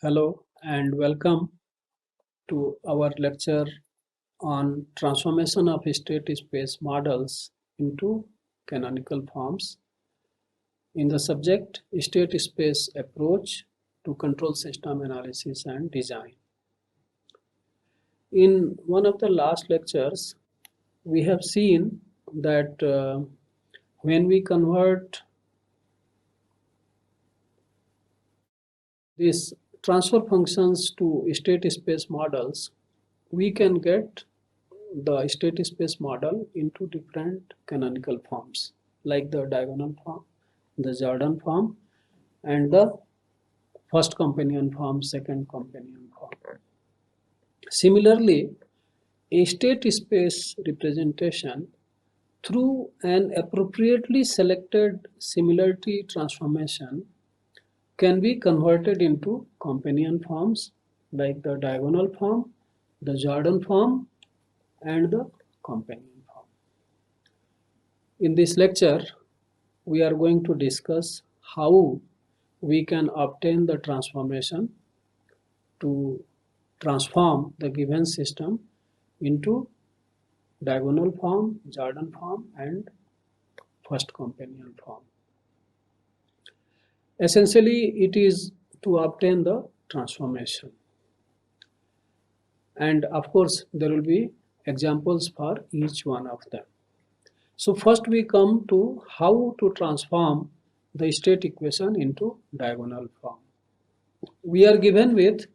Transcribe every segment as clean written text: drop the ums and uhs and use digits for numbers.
Hello and welcome to our lecture on transformation of state space models into canonical forms in the subject state space approach to control system analysis and design. In one of the last lectures, we have seen that when we convert these transfer functions to state space models, we can get the state space model into different canonical forms like the diagonal form, the Jordan form, and the first companion form, second companion form. Similarly, a state space representation through an appropriately selected similarity transformation can be converted into companion forms like the diagonal form, the Jordan form, and the companion form. In this lecture, we are going to discuss how we can obtain the transformation to transform the given system into diagonal form, Jordan form, and first companion form. Essentially, it is to obtain the transformation. And of course, there will be examples for each one of them. So first we come to how to transform the state equation into diagonal form. We are given with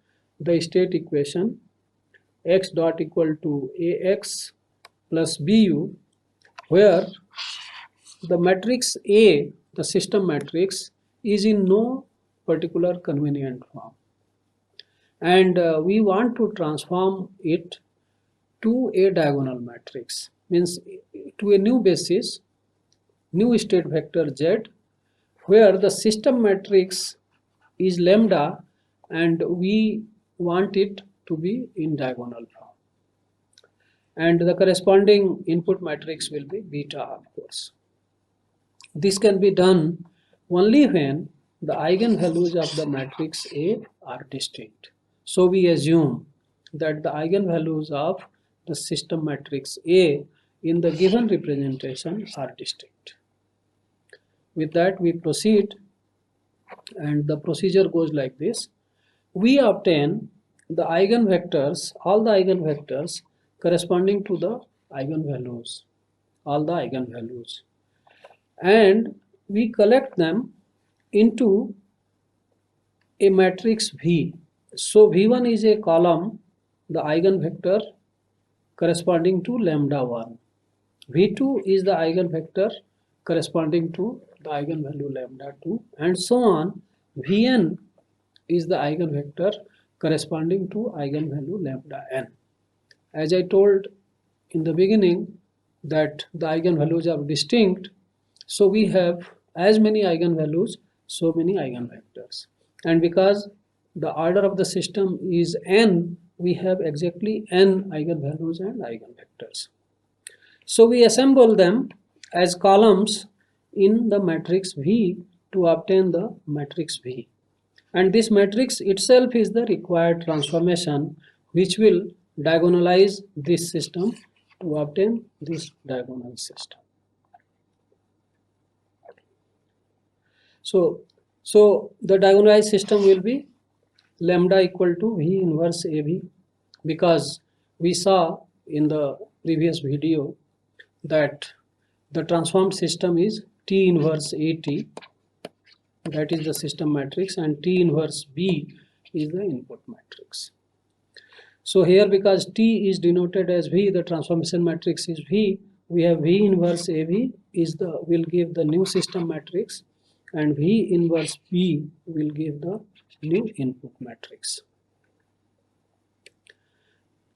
the state equation x dot equal to ax plus bu, where the matrix A, the system matrix, is in no particular convenient form. And we want to transform it to a diagonal matrix, means to a new basis, new state vector Z, where the system matrix is lambda and we want it to be in diagonal form. And the corresponding input matrix will be beta, of course. This can be done only when the eigenvalues of the matrix A are distinct. So we assume that the eigenvalues of the system matrix A in the given representation are distinct. With that, we proceed, and the procedure goes like this. We obtain the eigenvectors, all the eigenvectors corresponding to the eigenvalues, all the eigenvalues, and we collect them into a matrix V. So V1 is a column, the eigenvector corresponding to lambda 1. V2 is the eigenvector corresponding to the eigenvalue lambda 2, and so on. Vn is the eigenvector corresponding to eigenvalue lambda n. As I told in the beginning that the eigenvalues are distinct, so we have as many eigenvalues, so many eigenvectors. And because the order of the system is n, we have exactly n eigenvalues and eigenvectors. So we assemble them as columns in the matrix V to obtain the matrix V. And this matrix itself is the required transformation which will diagonalize this system to obtain this diagonal system. So the diagonalized system will be lambda equal to V inverse AV, because we saw in the previous video that the transformed system is T inverse AT, that is the system matrix, and T inverse B is the input matrix. So here, because T is denoted as V, the transformation matrix is V, we have V inverse AV will give the new system matrix, and V inverse B will give the new input matrix.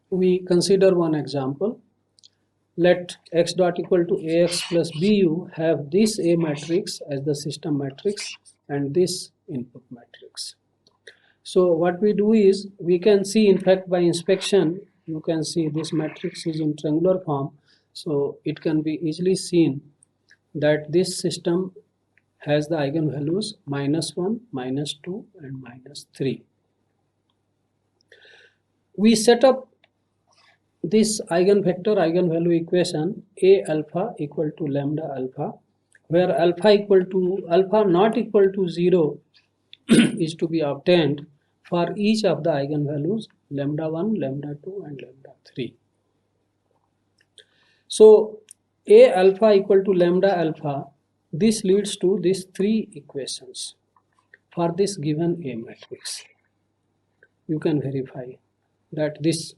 We consider one example. Let x dot equal to ax plus bu have this A matrix as the system matrix and this input matrix. So what we do is, we can see, in fact by inspection, you can see this matrix is in triangular form. So it can be easily seen that this system has the eigenvalues -1, -2, and -3. We set up this eigenvector eigenvalue equation A alpha equal to lambda alpha, where alpha not equal to 0 is to be obtained for each of the eigenvalues lambda 1, lambda 2 and lambda 3. So A alpha equal to lambda alpha, this leads to these three equations for this given A matrix. You can verify that this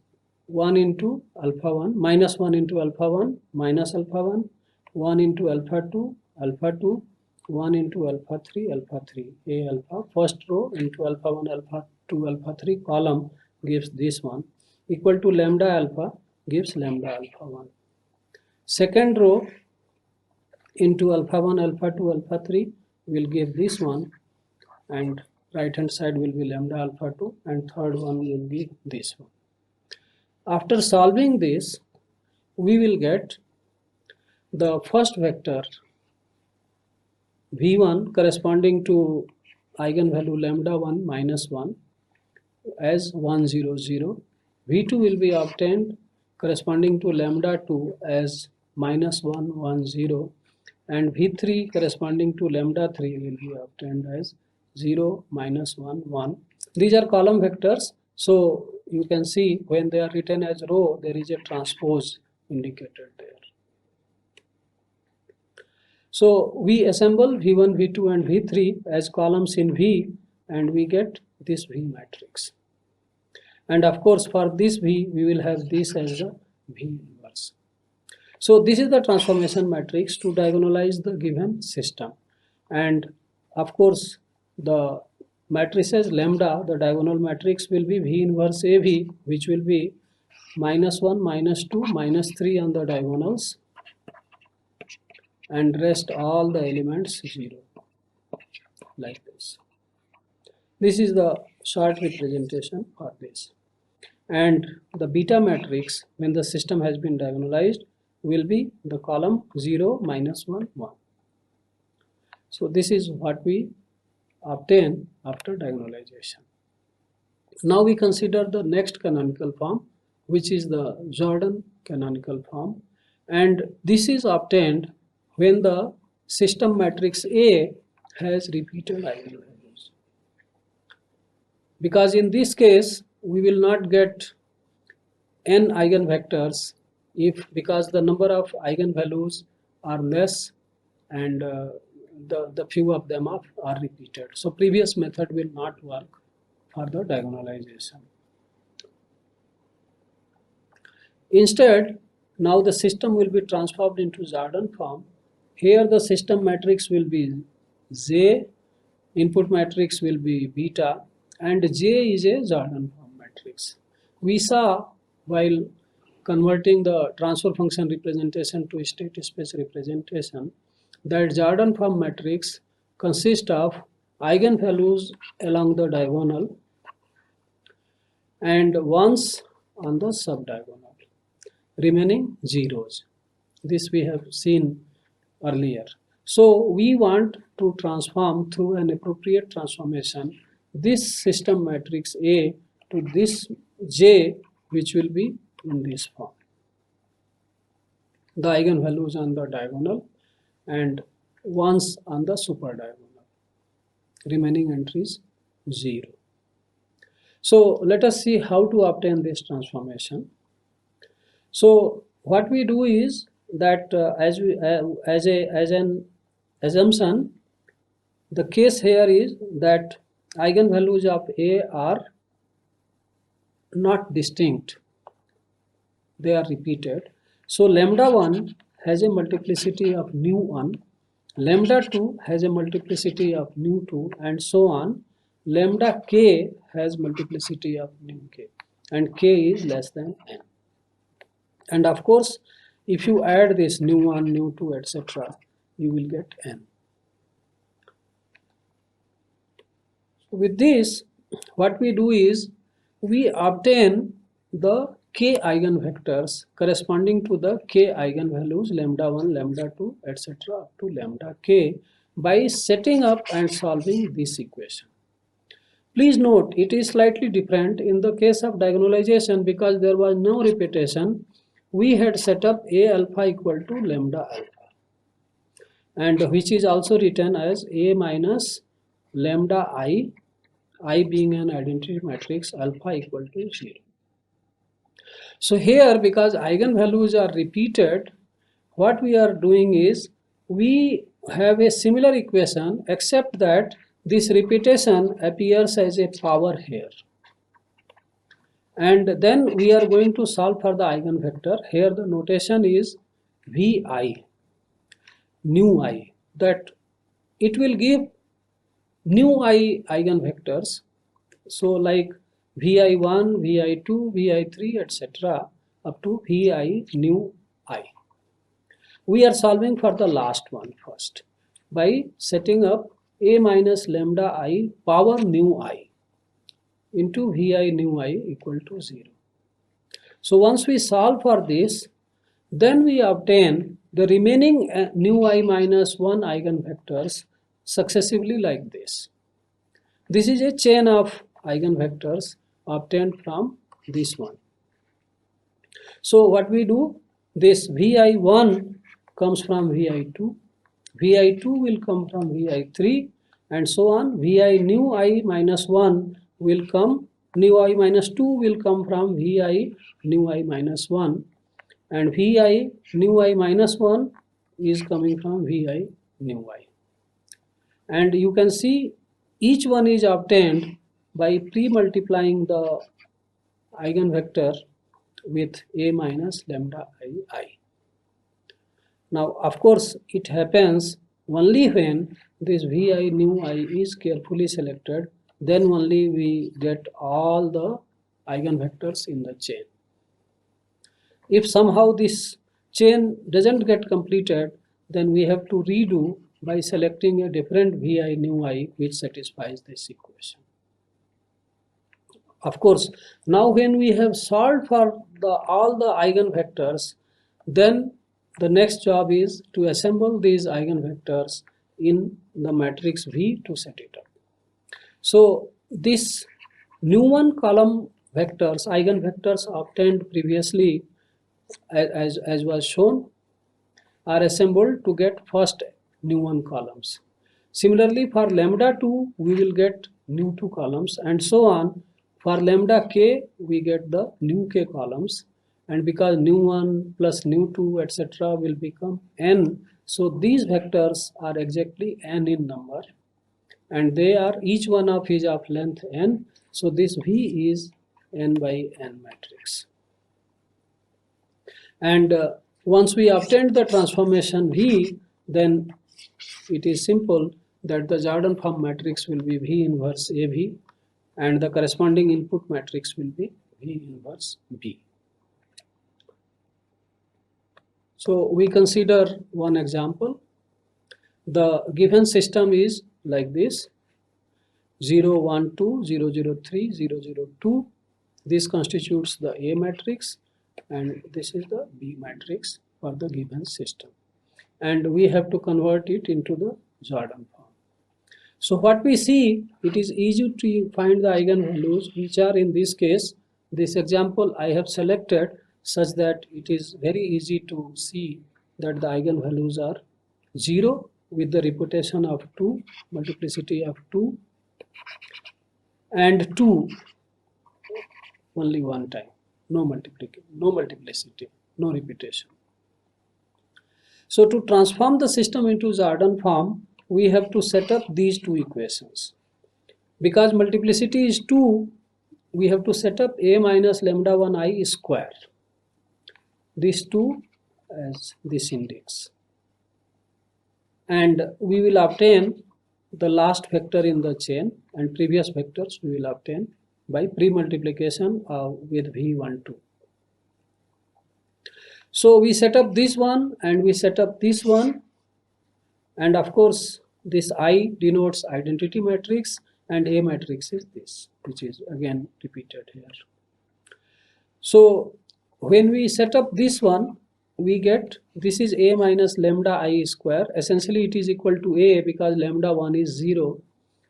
1 into alpha 1, minus 1 into alpha 1, minus alpha 1, 1 into alpha 2, 1 into alpha 3, A alpha, first row into alpha 1, alpha 2, alpha 3 column gives this one, equal to lambda alpha gives lambda alpha 1. Second row into alpha 1, alpha 2, alpha 3 will give this one, and right hand side will be lambda alpha 2, and third one will be this one. After solving this, we will get the first vector v1 corresponding to eigenvalue lambda 1 minus 1 as 1 0 0. v2 will be obtained corresponding to lambda 2 as minus 1 1 0, and v3 corresponding to lambda 3 will be obtained as 0 minus 1 1. These are column vectors, so you can see when they are written as row there is a transpose indicated there. So we assemble v1, v2 and v3 as columns in V, and we get this V matrix. And of course for this V we will have this as the V inverse. So this is the transformation matrix to diagonalize the given system. And of course the matrices lambda, the diagonal matrix will be V inverse AV, which will be minus 1, minus 2, minus 3 on the diagonals, and rest all the elements 0, like this. This is the short representation for this. And the beta matrix, when the system has been diagonalized, will be the column 0, minus 1, 1. So this is what we obtain after diagonalization. Now we consider the next canonical form, which is the Jordan canonical form, and this is obtained when the system matrix A has repeated eigenvalues. Because in this case we will not get n eigenvectors because the number of eigenvalues are less, and the few of them are repeated. So previous method will not work for the diagonalization. Instead, now the system will be transformed into Jordan form. Here the system matrix will be J, input matrix will be beta, and J is a Jordan form matrix. We saw while converting the transfer function representation to state space representation that Jordan form matrix consists of eigenvalues along the diagonal and ones on the subdiagonal, remaining zeros. This we have seen earlier. So we want to transform through an appropriate transformation this system matrix A to this J, which will be in this form. The eigenvalues on the diagonal and ones on the super diagonal, remaining entries 0. So let us see how to obtain this transformation. So what we do is that as an assumption, the case here is that eigenvalues of A are not distinct, they are repeated. So lambda 1 has a multiplicity of nu 1, lambda 2 has a multiplicity of nu 2, and so on. Lambda k has multiplicity of nu k, and k is less than n. And of course, if you add this nu 1, nu 2, etc., you will get n. With this, what we do is we obtain the k eigenvectors corresponding to the k eigenvalues lambda 1, lambda 2, etc. up to lambda k by setting up and solving this equation. Please note, it is slightly different in the case of diagonalization because there was no repetition. We had set up A alpha equal to lambda alpha, and which is also written as A minus lambda I being an identity matrix, alpha equal to 0. So here, because eigenvalues are repeated, what we are doing is we have a similar equation, except that this repetition appears as a power here. And then we are going to solve for the eigenvector. Here the notation is Vi, nu I, that it will give nu I eigenvectors. So like Vi1, Vi2, Vi3, etc. up to Vi nu I. We are solving for the last one first by setting up A minus lambda I power nu I into Vi nu I equal to 0. So once we solve for this, then we obtain the remaining nu I minus 1 eigenvectors successively like this. This is a chain of eigenvectors obtained from this one. So what we do, this Vi1 comes from Vi2, Vi2 will come from Vi3, and so on. Vi nu I minus 1 will come, nu I minus 2 will come from Vi nu I minus 1, and Vi nu I minus 1 is coming from Vi nu I. And you can see each one is obtained by pre-multiplying the eigenvector with A minus lambda I. Now, of course, it happens only when this Vi nu I is carefully selected, then only we get all the eigenvectors in the chain. If somehow this chain doesn't get completed, then we have to redo by selecting a different Vi nu I which satisfies this equation. Of course, now when we have solved for all the eigenvectors, then the next job is to assemble these eigenvectors in the matrix V to set it up. So this new one column vectors, eigenvectors obtained previously as was shown, are assembled to get first new one columns. Similarly, for lambda 2, we will get new 2 columns, and so on. For lambda k, we get the new k columns, and because new 1 plus new 2, etc. will become n, so these vectors are exactly n in number, and they are, each one of is of length n, so this V is n by n matrix. And once we obtained the transformation V, then it is simple that the Jordan form matrix will be V inverse AV, and the corresponding input matrix will be V inverse B. So we consider one example. The given system is like this: 0, 1, 2, 0, 0, 3, 0, 0, 2. This constitutes the A matrix, and this is the B matrix for the given system. And we have to convert it into the Jordan form. So what we see, it is easy to find the eigenvalues, which are in this case, this example I have selected such that it is very easy to see that the eigenvalues are 0 with the repetition of 2, multiplicity of 2, and 2 only one time, no multiplicity, no repetition. So to transform the system into Jordan form, we have to set up these two equations. Because multiplicity is 2, we have to set up A minus lambda 1 I square. These two as this index. And we will obtain the last vector in the chain, and previous vectors we will obtain by pre-multiplication with V12. So we set up this one and we set up this one, and of course this I denotes identity matrix, and A matrix is this, which is again repeated here. So when we set up this one, we get, this is A minus lambda I square. Essentially it is equal to A because lambda 1 is 0.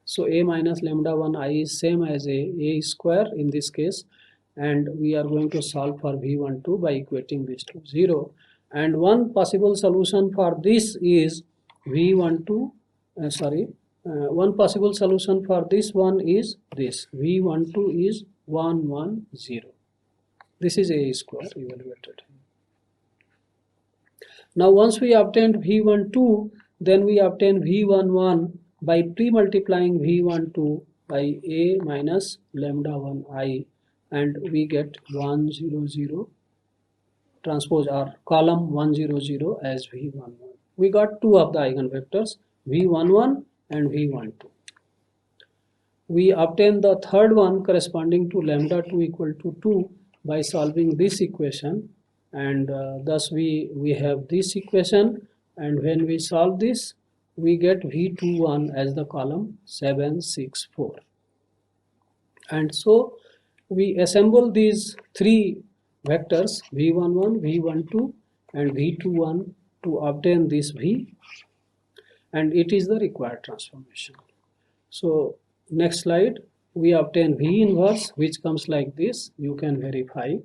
So A minus lambda 1 I is same as A square in this case, and we are going to solve for V12 by equating this to 0. And one possible solution for this is V12, one possible solution for this one is this, V12 is 110. This is A square evaluated. Now once we obtained V12, then we obtain V11 by pre-multiplying V12 by A minus lambda 1I, and we get 100 transpose or column 100 as V11. We got two of the eigenvectors, V11 and V12. We obtain the third one corresponding to lambda 2 equal to 2 by solving this equation, and thus we have this equation, and when we solve this we get V21 as the column 764. And so we assemble these three vectors V11, V12 and V21 to obtain this V, and it is the required transformation. So next slide, we obtain V inverse, which comes like this, you can verify,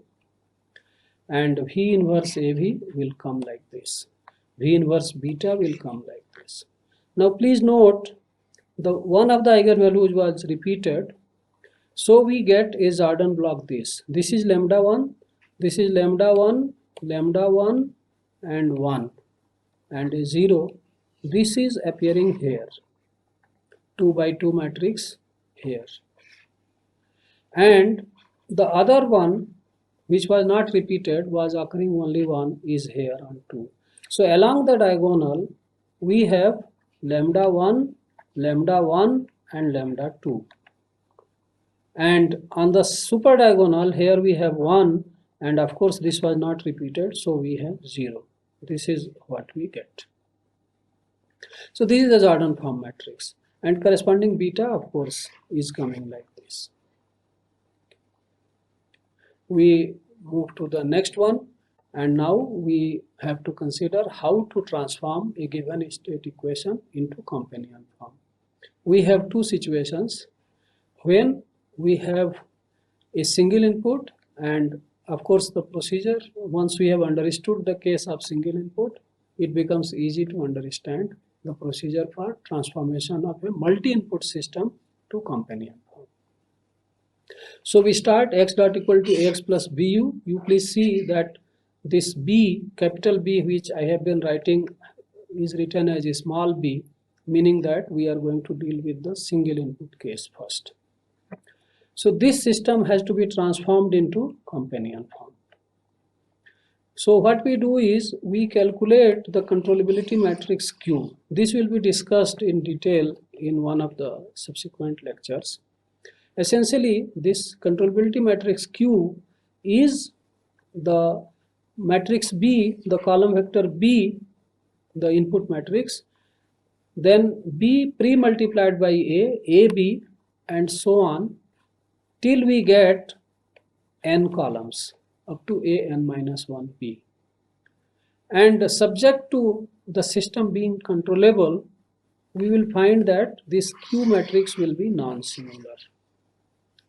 and V inverse AV will come like this, V inverse beta will come like this. Now please note, the one of the eigenvalues was repeated, so we get a Jordan block this is lambda 1, this is lambda 1, lambda 1 and 1 and a 0, this is appearing here, 2 by 2 matrix here, and the other one which was not repeated was occurring only one is here on 2. So along the diagonal we have lambda 1 and lambda 2, and on the super diagonal here we have 1, and of course this was not repeated, so we have 0. This is what we get. So this is the Jordan form matrix, and corresponding beta of course is coming like this. We move to the next one, and now we have to consider how to transform a given state equation into companion form. We have two situations when we have a single input, and of course the procedure, once we have understood the case of single input, it becomes easy to understand the procedure for transformation of a multi-input system to companion form. So we start x dot equal to ax plus bu. You please see that this b, capital B, which I have been writing, is written as a small b, meaning that we are going to deal with the single input case first. So this system has to be transformed into companion form. So what we do is we calculate the controllability matrix Q. This will be discussed in detail in one of the subsequent lectures. Essentially, this controllability matrix Q is the matrix B, the column vector B, the input matrix, then B pre-multiplied by A, B, and so on till we get n columns up to an minus 1 p. And subject to the system being controllable, we will find that this Q matrix will be non-singular.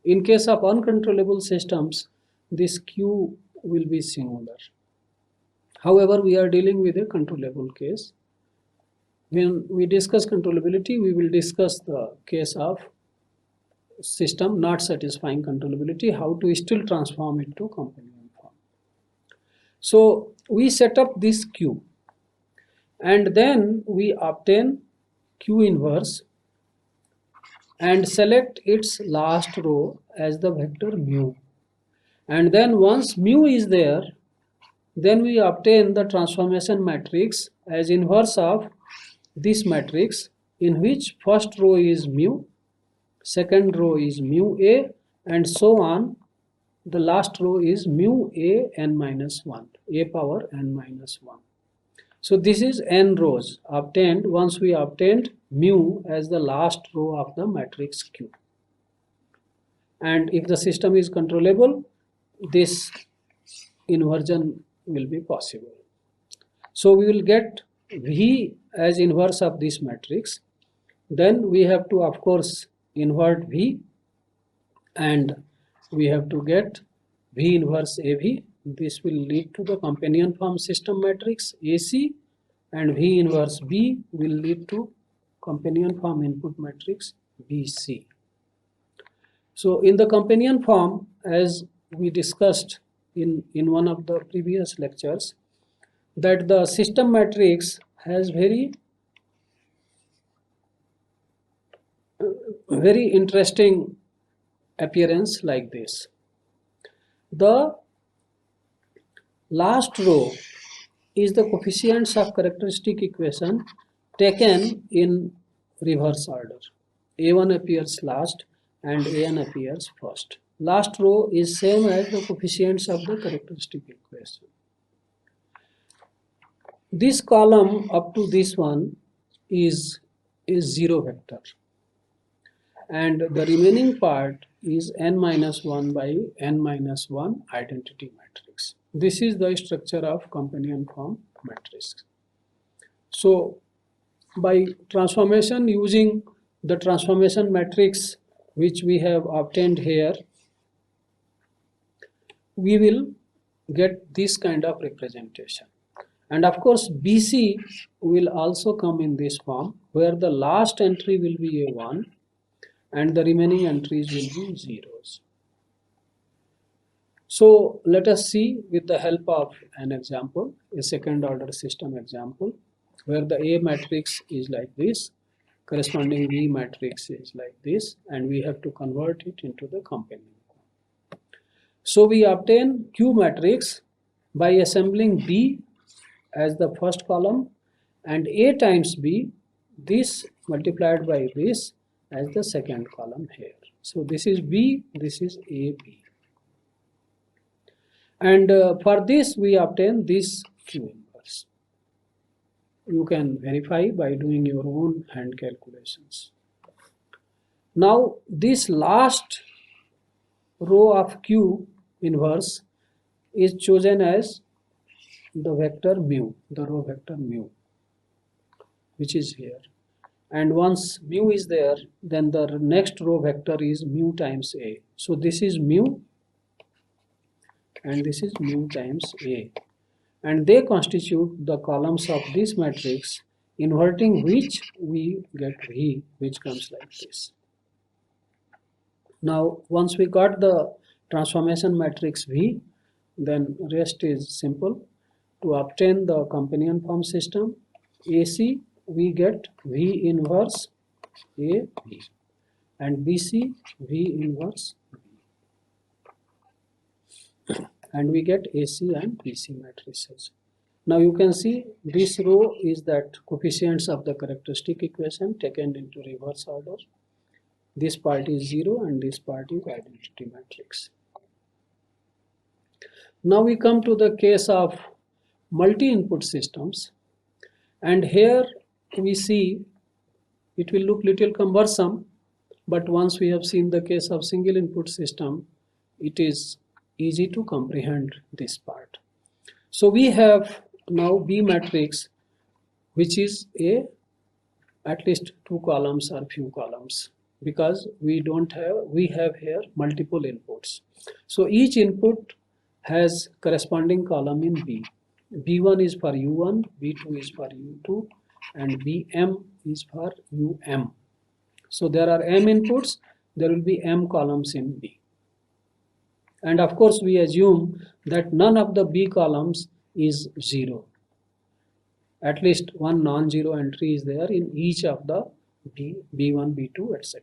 In case of uncontrollable systems, this Q will be singular. However, we are dealing with a controllable case. When we discuss controllability, we will discuss the case of system not satisfying controllability, how to still transform it to companion form. So we set up this Q, and then we obtain Q inverse and select its last row as the vector mu, and then once mu is there, then we obtain the transformation matrix as inverse of this matrix, in which first row is mu, second row is mu a, and so on. The last row is mu a n minus 1, a power n minus 1. So this is n rows obtained once we obtained mu as the last row of the matrix Q. And if the system is controllable, this inversion will be possible. So we will get V as inverse of this matrix. Then we have to, of course, invert V, and we have to get V inverse AV. This will lead to the companion form system matrix AC, and V inverse B will lead to companion form input matrix BC. So in the companion form, as we discussed in one of the previous lectures, that the system matrix has very interesting appearance like this. The last row is the coefficients of characteristic equation taken in reverse order. A1 appears last and An appears first. Last row is same as the coefficients of the characteristic equation. This column up to this one is zero vector, and the remaining part is n minus 1 by n minus 1 identity matrix. This is the structure of companion form matrix. So by transformation, using the transformation matrix which we have obtained here, we will get this kind of representation. And of course BC will also come in this form, where the last entry will be A1 and the remaining entries will be zeros. So let us see with the help of an example, a second order system example, where the A matrix is like this, corresponding B matrix is like this, and we have to convert it into the companion. So we obtain Q matrix by assembling B as the first column and A times B, this multiplied by this, as the second column here. So this is B, this is AB. And for this we obtain this Q inverse. You can verify by doing your own hand calculations. Now this last row of Q inverse is chosen as the vector mu, the row vector mu, which is here. And once mu is there, then the next row vector is mu times A. So this is mu and this is mu times A. And they constitute the columns of this matrix, inverting which we get V, which comes like this. Now once we got the transformation matrix V, then rest is simple. To obtain the companion form system AC, we get V inverse A B, and BC V inverse B, and we get AC and BC matrices. Now you can see this row is that coefficients of the characteristic equation taken into reverse order. This part is 0 and this part is identity matrix. Now we come to the case of multi-input systems, and here we see it will look little cumbersome, but once we have seen the case of single input system, it is easy to comprehend this part. So we have now B matrix, which is at least two columns or few columns, because we have here multiple inputs. So each input has corresponding column in B. B1 is for U1, B2 is for U2, and Bm is for Um. So there are m inputs, there will be m columns in B. And of course we assume that none of the B columns is 0. At least one non-zero entry is there in each of the B1, B2, etc.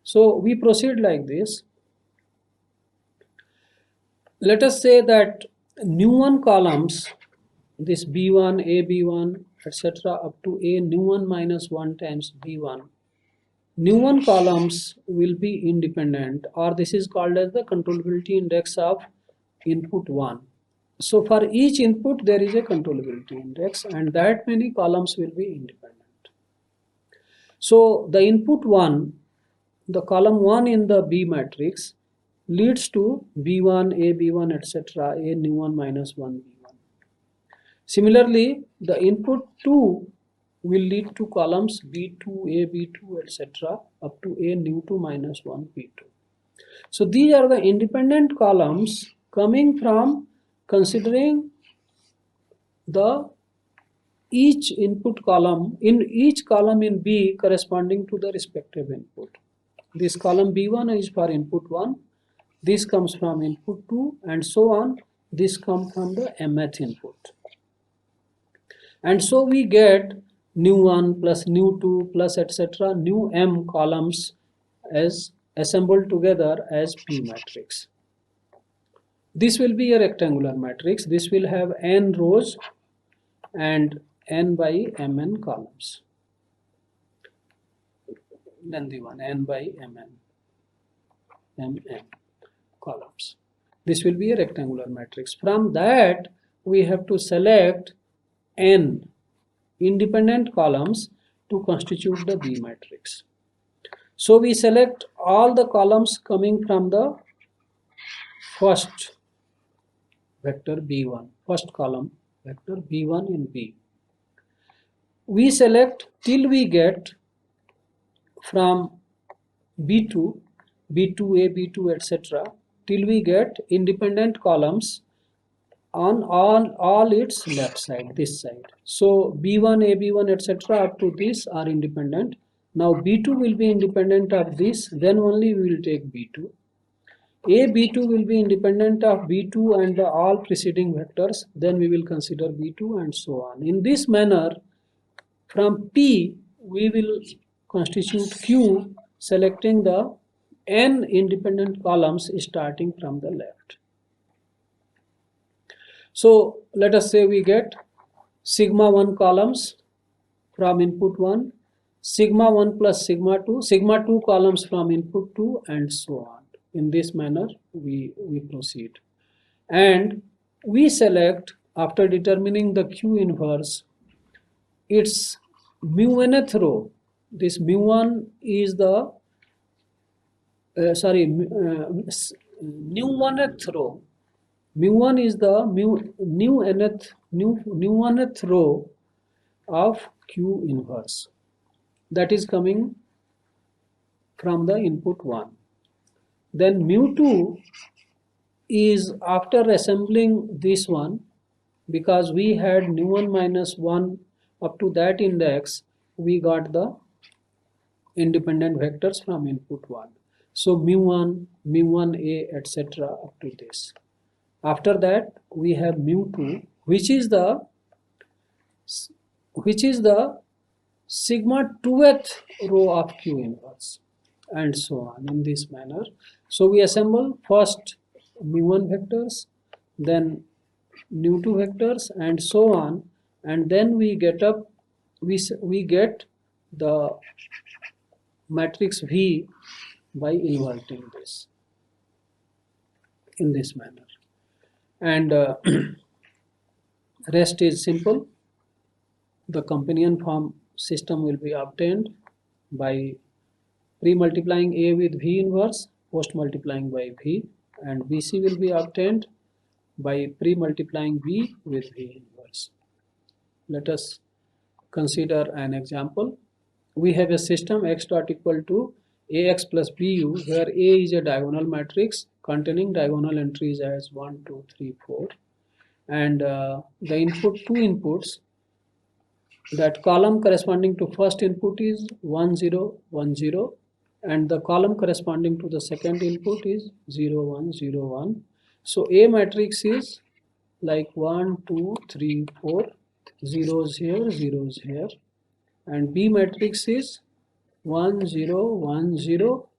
So we proceed like this. Let us say that nu1 columns, this B1, AB1, etc. up to A nu1 minus 1 times B1, nu1 columns will be independent, or this is called as the controllability index of input 1. So for each input there is a controllability index, and that many columns will be independent. So the input 1, the column 1 in the B matrix, leads to B1, AB1, etc. A nu1 minus 1 B1. Similarly, the input 2 will lead to columns B2, A, B2, etc. up to A nu 2 minus 1 P2. So these are the independent columns coming from considering the each input column in each column in B corresponding to the respective input. This column B1 is for input 1, this comes from input 2 and so on. This comes from the mth input. And so we get nu 1 plus nu 2 plus etc. nu m columns as assembled together as P matrix. This will be a rectangular matrix. This will have n rows and n by mn columns. Then the one n by mn columns. This will be a rectangular matrix. From that, we have to select n independent columns to constitute the B matrix. So we select all the columns coming from the first vector B1, first column vector B1 in B. We select till we get from B2, B2A, B2, etc. till we get independent columns on all its left side, this side. So B1, AB1, etc. up to this are independent. Now B2 will be independent of this, then only we will take B2. A, B2 will be independent of B2 and the all preceding vectors, then we will consider B2 and so on. In this manner, from P, we will constitute Q, selecting the n independent columns starting from the left. So let us say we get sigma 1 columns from input 1, sigma 1 plus sigma 2 columns from input 2 and so on. In this manner we proceed. And we select, after determining the Q inverse, its mu nth row. This mu 1 is the nu 1th row. Mu 1 is the nu 1th row of Q inverse, that is coming from the input 1. Then mu 2 is after assembling this one, because we had nu 1 minus 1 up to that index, we got the independent vectors from input 1. So mu 1, mu 1a, etc. up to this. After that we have mu 2, which is the sigma 2th row of Q inverse, and so on in this manner. So we assemble first mu 1 vectors, then mu 2 vectors, and so on, and then we get the matrix V by inverting this in this manner. And rest is simple. The companion form system will be obtained by pre-multiplying A with V inverse, post-multiplying by V, and BC will be obtained by pre-multiplying V with V inverse. Let us consider an example. We have a system x dot equal to AX plus BU, where A is a diagonal matrix containing diagonal entries as 1, 2, 3, 4, and the two inputs, that column corresponding to first input is 1, 0, 1, 0, and the column corresponding to the second input is 0, 1, 0, 1. So A matrix is like 1, 2, 3, 4, zeros here, zeros here, and B matrix is 1, 0, 1, 0,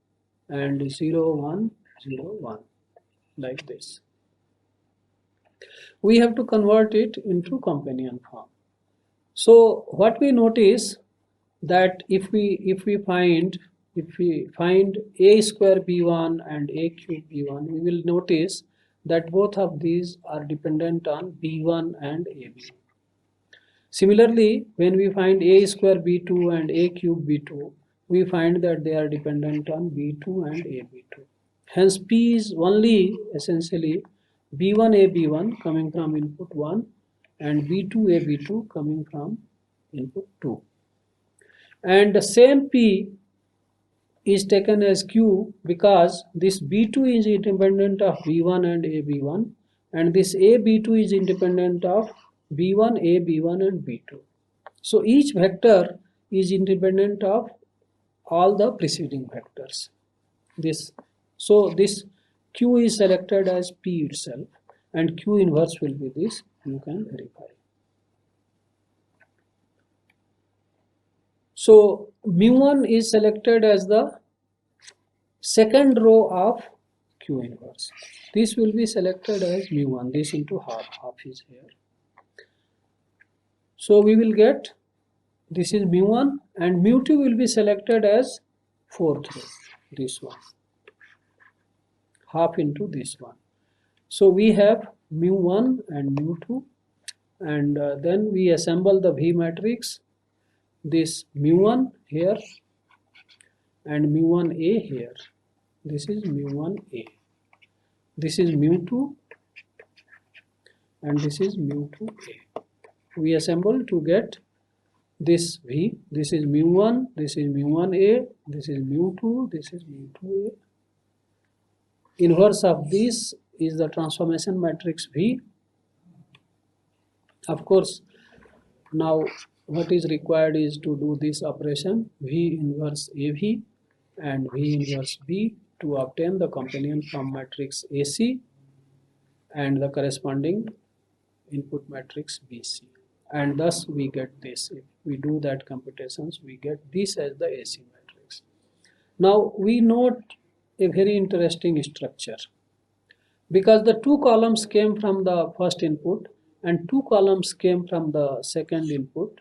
and 0, 1, 0, 1, like this. We have to convert it into companion form. So what we notice, that if we find A square B1 and A cube B1, we will notice that both of these are dependent on B1 and AB. Similarly, when we find A square B2 and A cube B2, we find that they are dependent on B2 and AB2. Hence, P is only essentially B1 AB1 coming from input 1 and B2 AB2 coming from input 2. And the same P is taken as Q because this B2 is independent of B1 and AB1, and this AB2 is independent of B1, AB1 and B2. So each vector is independent of all the preceding vectors. This Q is selected as P itself, and Q inverse will be this. You can verify. So mu1 is selected as the second row of Q inverse. This will be selected as mu1. This into half. Half is here. So we will get this is mu1, and mu2 will be selected as fourth row. This one. Half into this one. So we have mu1 and mu2, and then we assemble the V matrix. This mu1 here and mu1a here. This is mu1a. This is mu2 and this is mu2a. We assemble to get this V. This is mu1, this is mu1a, this is mu2, this is mu2a. Inverse of this is the transformation matrix V. Of course, now what is required is to do this operation V inverse AV and V inverse B to obtain the companion from matrix AC and the corresponding input matrix BC, and thus we get this. If we do that computations, we get this as the AC matrix. Now we note a very interesting structure, because the two columns came from the first input and two columns came from the second input.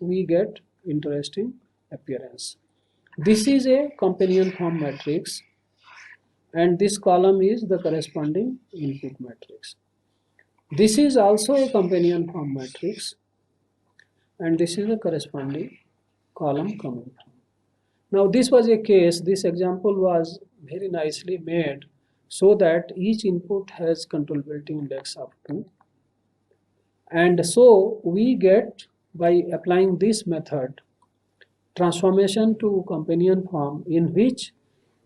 We get interesting appearance. This is a companion form matrix, and this column is the corresponding input matrix. This is also a companion form matrix, and this is the corresponding column coming from. Now this was a case, this example was very nicely made so that each input has controllability index of 2, and so we get, by applying this method, transformation to companion form in which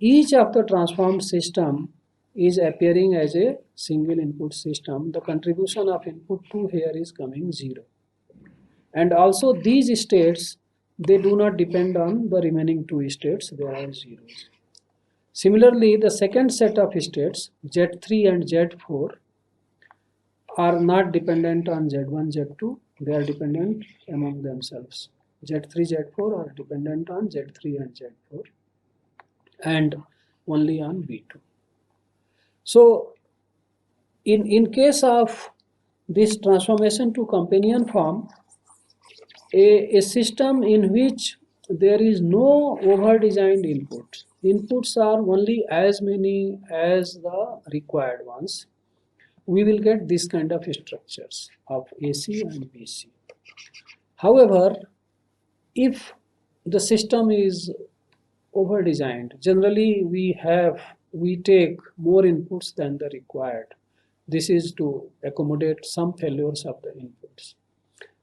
each of the transformed system is appearing as a single input system. The contribution of input 2 here is coming 0. And also these states, they do not depend on the remaining two states, they are zeros. Similarly, the second set of states, Z3 and Z4, are not dependent on Z1, Z2, they are dependent among themselves. Z3, Z4 are dependent on Z3 and Z4 and only on B2. So in case of this transformation to companion form, a system in which there is no over-designed inputs. Inputs are only as many as the required ones. We will get this kind of structures of AC and BC. However, if the system is over-designed, generally we take more inputs than the required. This is to accommodate some failures of the inputs.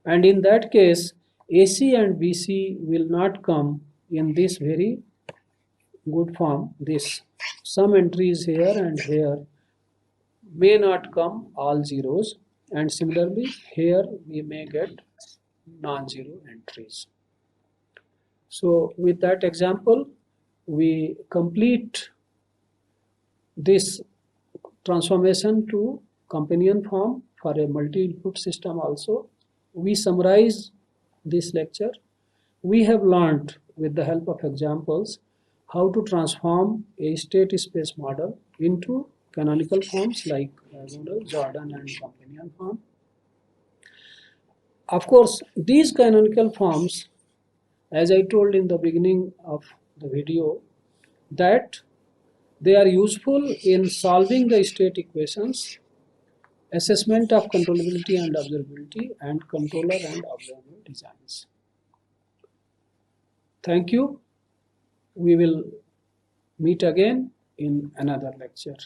And in that case, AC and BC will not come in this very good form. This some entries here and here may not come all zeros, and similarly here we may get non-zero entries. So with that example, we complete this transformation to companion form for a multi-input system also. We summarize this lecture. We have learned with the help of examples how to transform a state space model into canonical forms like Diagonal, Jordan and companion form. Of course, these canonical forms, as I told in the beginning of the video, that they are useful in solving the state equations, assessment of controllability and observability, and controller and observer designs. Thank you. We will meet again in another lecture.